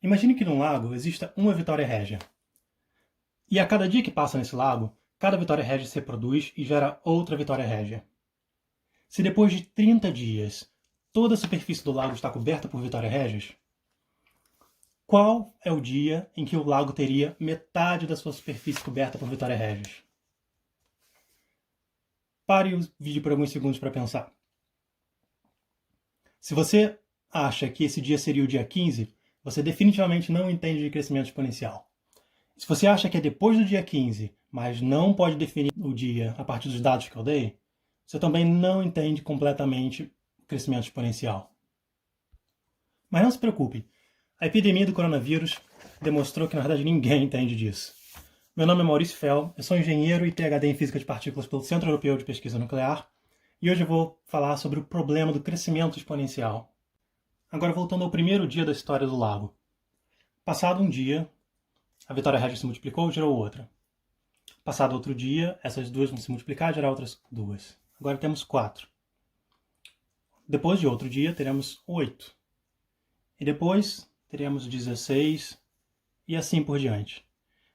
Imagine que num lago exista uma Vitória Régia. E a cada dia que passa nesse lago, cada Vitória Régia se reproduz e gera outra Vitória Régia. Se depois de 30 dias toda a superfície do lago está coberta por Vitória Régias, qual é o dia em que o lago teria metade da sua superfície coberta por Vitória Régias? Pare o vídeo por alguns segundos para pensar. Se você acha que esse dia seria o dia 15, você definitivamente não entende de crescimento exponencial. Se você acha que é depois do dia 15, mas não pode definir o dia a partir dos dados que eu dei, você também não entende completamente o crescimento exponencial. Mas não se preocupe, a epidemia do coronavírus demonstrou que na verdade ninguém entende disso. Meu nome é Maurício Fel, eu sou engenheiro e PhD em Física de Partículas pelo Centro Europeu de Pesquisa Nuclear, e hoje eu vou falar sobre o problema do crescimento exponencial. Agora voltando ao primeiro dia da história do lago. Passado um dia, a Vitória Régia se multiplicou e gerou outra. Passado outro dia, essas duas vão se multiplicar e gerar outras duas. Agora temos 4. Depois de outro dia, teremos 8. E depois, teremos 16 e assim por diante.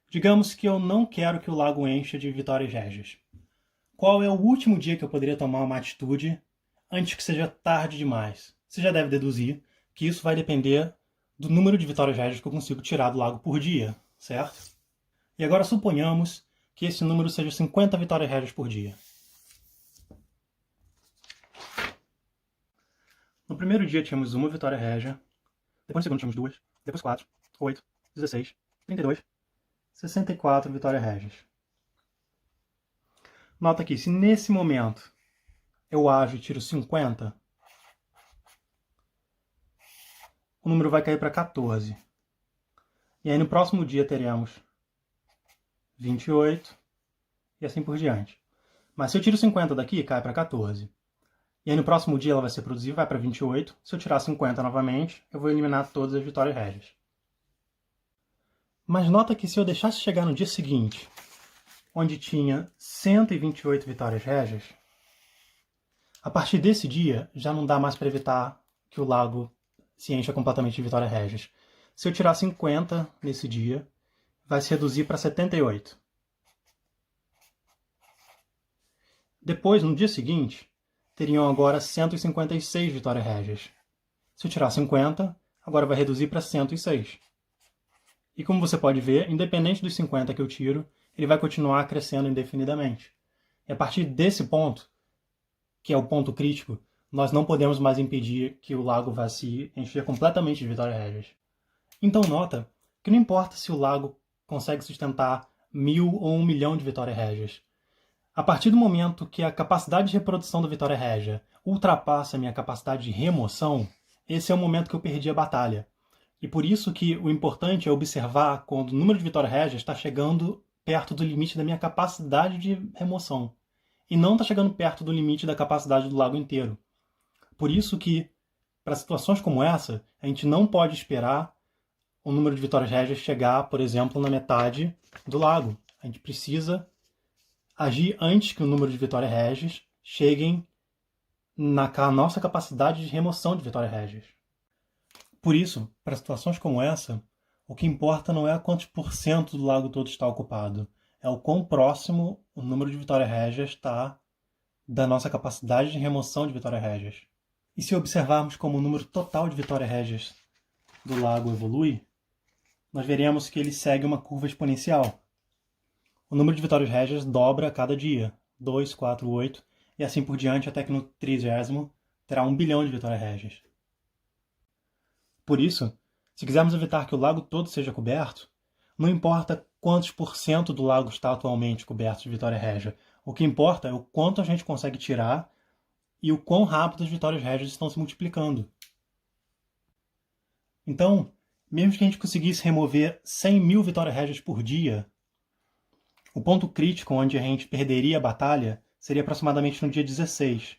Digamos que eu não quero que o lago encha de Vitórias Régias. Qual é o último dia que eu poderia tomar uma atitude antes que seja tarde demais? Você já deve deduzir que isso vai depender do número de Vitórias Régias que eu consigo tirar do lago por dia, certo? E agora suponhamos que esse número seja 50 Vitórias Régias por dia. No primeiro dia tínhamos uma Vitória Régia, depois no segundo tínhamos 2, depois 4, 8, 16, 32, 64 Vitórias Régias. Nota que se nesse momento eu ajo e tiro 50, o número vai cair para 14. E aí no próximo dia teremos 28 e assim por diante. Mas se eu tiro 50 daqui, cai para 14. E aí no próximo dia ela vai se reproduzir, vai para 28. Se eu tirar 50 novamente, eu vou eliminar todas as Vitórias Régias. Mas nota que se eu deixasse chegar no dia seguinte, onde tinha 128 Vitórias Régias, a partir desse dia já não dá mais para evitar que o lago se encha completamente de Vitórias Régias. Se eu tirar 50 nesse dia, vai se reduzir para 78. Depois, no dia seguinte, teriam agora 156 Vitórias Régias. Se eu tirar 50, agora vai reduzir para 106. E como você pode ver, independente dos 50 que eu tiro, ele vai continuar crescendo indefinidamente. E a partir desse ponto, que é o ponto crítico, nós não podemos mais impedir que o lago vá se encher completamente de Vitórias Régias. Então nota que não importa se o lago consegue sustentar 1000 ou 1 milhão de Vitórias Régias. A partir do momento que a capacidade de reprodução da Vitória Régia ultrapassa a minha capacidade de remoção, esse é o momento que eu perdi a batalha. E por isso que o importante é observar quando o número de Vitórias Régias está chegando perto do limite da minha capacidade de remoção. E não está chegando perto do limite da capacidade do lago inteiro. Por isso que, para situações como essa, a gente não pode esperar o número de Vitórias Régias chegar, por exemplo, na metade do lago. A gente precisa agir antes que o número de Vitórias Régias cheguem na nossa capacidade de remoção de Vitórias Régias. Por isso, para situações como essa, o que importa não é a quantos por cento do lago todo está ocupado, é o quão próximo o número de Vitórias Régias está da nossa capacidade de remoção de Vitórias Régias. E se observarmos como o número total de Vitórias Régias do lago evolui, nós veremos que ele segue uma curva exponencial. O número de Vitórias Régias dobra a cada dia, 2, 4, 8, e assim por diante, até que no 30º terá 1 bilhão de Vitórias Régias. Por isso, se quisermos evitar que o lago todo seja coberto, não importa quantos por cento do lago está atualmente coberto de Vitória Régia. O que importa é o quanto a gente consegue tirar e o quão rápido as Vitórias Régias estão se multiplicando. Então, mesmo que a gente conseguisse remover 100 mil Vitórias Régias por dia, o ponto crítico onde a gente perderia a batalha seria aproximadamente no dia 16,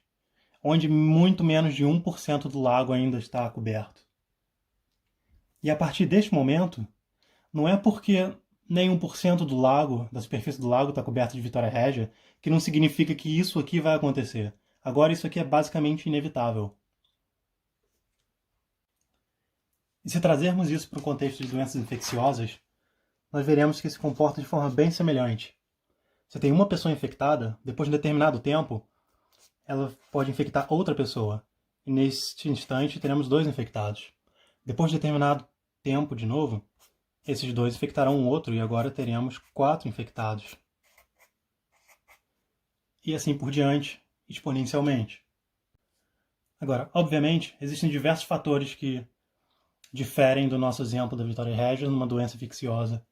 onde muito menos de 1% do lago ainda está coberto. E a partir deste momento, não é porque nem 1% do lago, da superfície do lago está coberta de Vitória Régia, que não significa que isso aqui vai acontecer. Agora isso aqui é basicamente inevitável. E se trazermos isso para o contexto de doenças infecciosas, nós veremos que se comporta de forma bem semelhante. Se tem uma pessoa infectada, depois de um determinado tempo, ela pode infectar outra pessoa. E neste instante teremos 2 infectados. Depois de determinado tempo, de novo, esses 2 infectarão um outro e agora teremos 4 infectados. E assim por diante, exponencialmente. Agora, obviamente, existem diversos fatores que diferem do nosso exemplo da Vitória Regia numa doença infecciosa,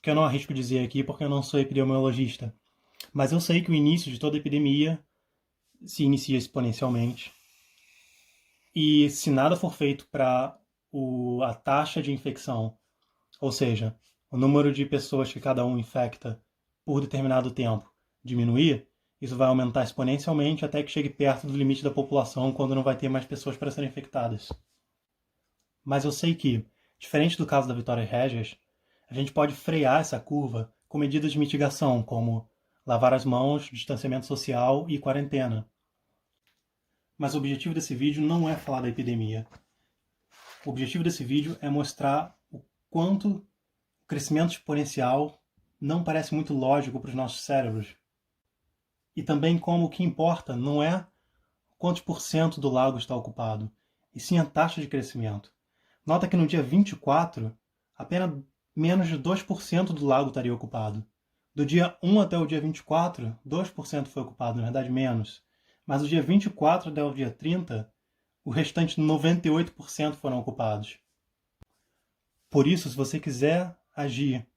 que eu não arrisco dizer aqui porque eu não sou epidemiologista. Mas eu sei que o início de toda epidemia se inicia exponencialmente. E se nada for feito para a taxa de infecção, ou seja, o número de pessoas que cada um infecta por determinado tempo diminuir, isso vai aumentar exponencialmente até que chegue perto do limite da população, quando não vai ter mais pessoas para serem infectadas. Mas eu sei que, diferente do caso da Vitória Regias, a gente pode frear essa curva com medidas de mitigação, como lavar as mãos, distanciamento social e quarentena. Mas o objetivo desse vídeo não é falar da epidemia. O objetivo desse vídeo é mostrar o quanto o crescimento exponencial não parece muito lógico para os nossos cérebros. E também como o que importa não é quantos por cento do lago está ocupado, e sim a taxa de crescimento. Nota que no dia 24, apenas menos de 2% do lago estaria ocupado. Do dia 1 até o dia 24, 2% foi ocupado, na verdade menos. Mas do dia 24 até o dia 30, o restante 98% foram ocupados. Por isso, se você quiser agir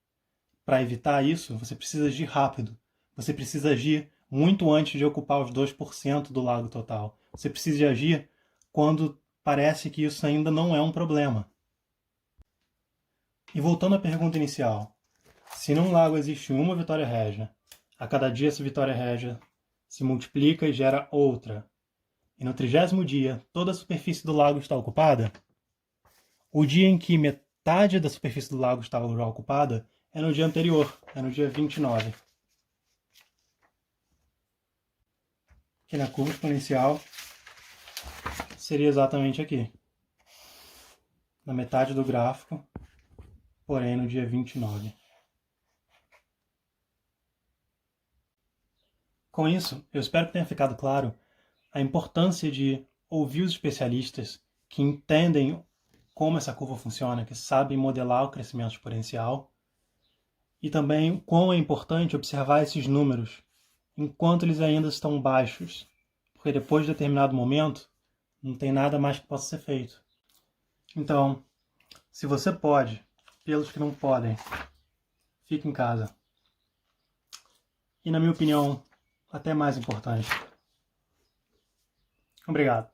para evitar isso, você precisa agir rápido. Você precisa agir muito antes de ocupar os 2% do lago total. Você precisa agir quando parece que isso ainda não é um problema. E voltando à pergunta inicial, se num lago existe uma Vitória Regia, a cada dia essa Vitória Regia se multiplica e gera outra, e no 30º dia toda a superfície do lago está ocupada, o dia em que metade da superfície do lago estava já ocupada é no dia anterior, é no dia 29. Que na curva exponencial seria exatamente aqui, na metade do gráfico, porém no dia 29. Com isso, eu espero que tenha ficado claro a importância de ouvir os especialistas que entendem como essa curva funciona, que sabem modelar o crescimento exponencial, e também quão é importante observar esses números enquanto eles ainda estão baixos, porque depois de determinado momento não tem nada mais que possa ser feito. Então, se você pode, pelos que não podem, fique em casa. E na minha opinião, até mais importante. Obrigado.